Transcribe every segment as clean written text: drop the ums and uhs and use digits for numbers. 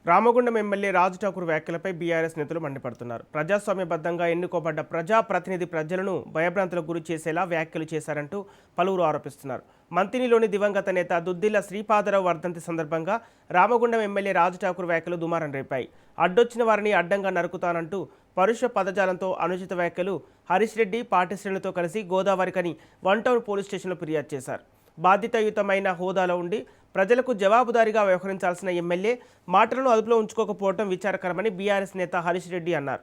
Ramagundam MLA Raj Thakur వ్యాఖ్యలపై BRS నేతలు మండిపడుతున్నారు. ప్రజాస్వామ్యబద్ధంగా ఎన్నుకోబడ్డ ప్రజాప్రతినిధి ప్రజలను భయభ్రాంతులకు గురి చేసేలా వ్యాఖ్యలు చేశారంటూ పలువురు ఆరోపిస్తున్నారు. మంతినిలోని దివంగత నేత దుద్దిల్ల శ్రీపాదరావు వర్ధంతి సందర్భంగా రామగుండం ఎమ్మెల్యే రాజ్ ఠాకూర్ వ్యాఖ్యలు దుమారం రేపాయి. అడ్డొచ్చిన వారిని అడ్డంగా నరుకుతానంటూ పరుష పదజాలంతో అనుచిత వ్యాఖ్యలు హరీష్ రెడ్డి పార్టీ శ్రేణులతో కలిసి గోదావరికని 1 టౌన్ పోలీస్ స్టేషన్లో ఫిర్యాదు చేశారు. బాధ్యతాయుతమైన హోదాలో ఉండి ప్రజలకు జవాబుదారీగా వ్యవహరించాల్సిన ఎమ్మెల్యే మాటలను అదుపులో ఉంచుకోకపోవడం విచారకరమని బీఆర్ఎస్ నేత హరీష్ రెడ్డి అన్నారు.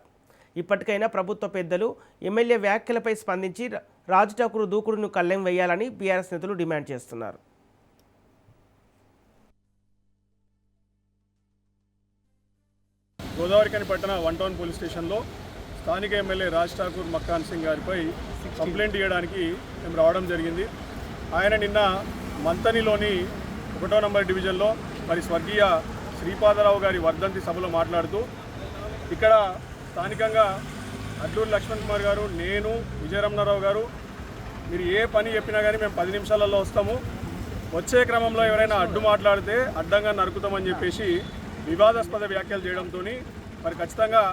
ఇప్పటికైనా ప్రభుత్వ పెద్దలు ఎమ్మెల్యే వ్యాఖ్యలపై స్పందించి రాజ్ ఠాకూర్ దూకుడును కళ్ళెం వేయాలని బీఆర్ఎస్ నేతలు డిమాండ్ చేస్తున్నారు. గోదావరికని పట్టణ 1 టౌన్ పోలీస్ స్టేషన్లో స్థానిక ఎమ్మెల్యే రాజ్ ఠాకూర్ మక్కాన్ సింగ్ గారిపై కంప్లైంట్ ఇవ్వడానికి మేము రావడం జరిగింది. ఆయన నిన్న మంతనిలోని 1వ నంబర్ డివిజన్లో మరి స్వర్గీయ శ్రీపాదరావు గారి వర్ధంతి సభలో మాట్లాడుతూ ఇక్కడ స్థానికంగా అడ్లూరు లక్ష్మణ్ కుమార్ గారు, నేను, విజయరమణారావు గారు మీరు ఏ పని చెప్పినా కానీ మేము 10 నిమిషాలలో వస్తాము, వచ్చే క్రమంలో ఎవరైనా అడ్డు మాట్లాడితే అడ్డంగా నరుకుతామని చెప్పేసి వివాదాస్పద వ్యాఖ్యలు చేయడంతో మరి ఖచ్చితంగా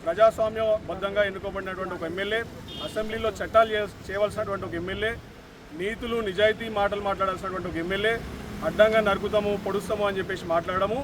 ప్రజాస్వామ్యబద్ధంగా ఎన్నుకోబడినటువంటి ఒక ఎమ్మెల్యే, అసెంబ్లీలో చట్టాలు చేయవలసినటువంటి ఒక ఎమ్మెల్యే, నీతులు నిజాయితీ మాటలు మాట్లాడాల్సినటువంటి ఒక ఎమ్మెల్యే అడ్డంగా నరుకుతాము పొడుస్తాము అని చెప్పేసి మాట్లాడము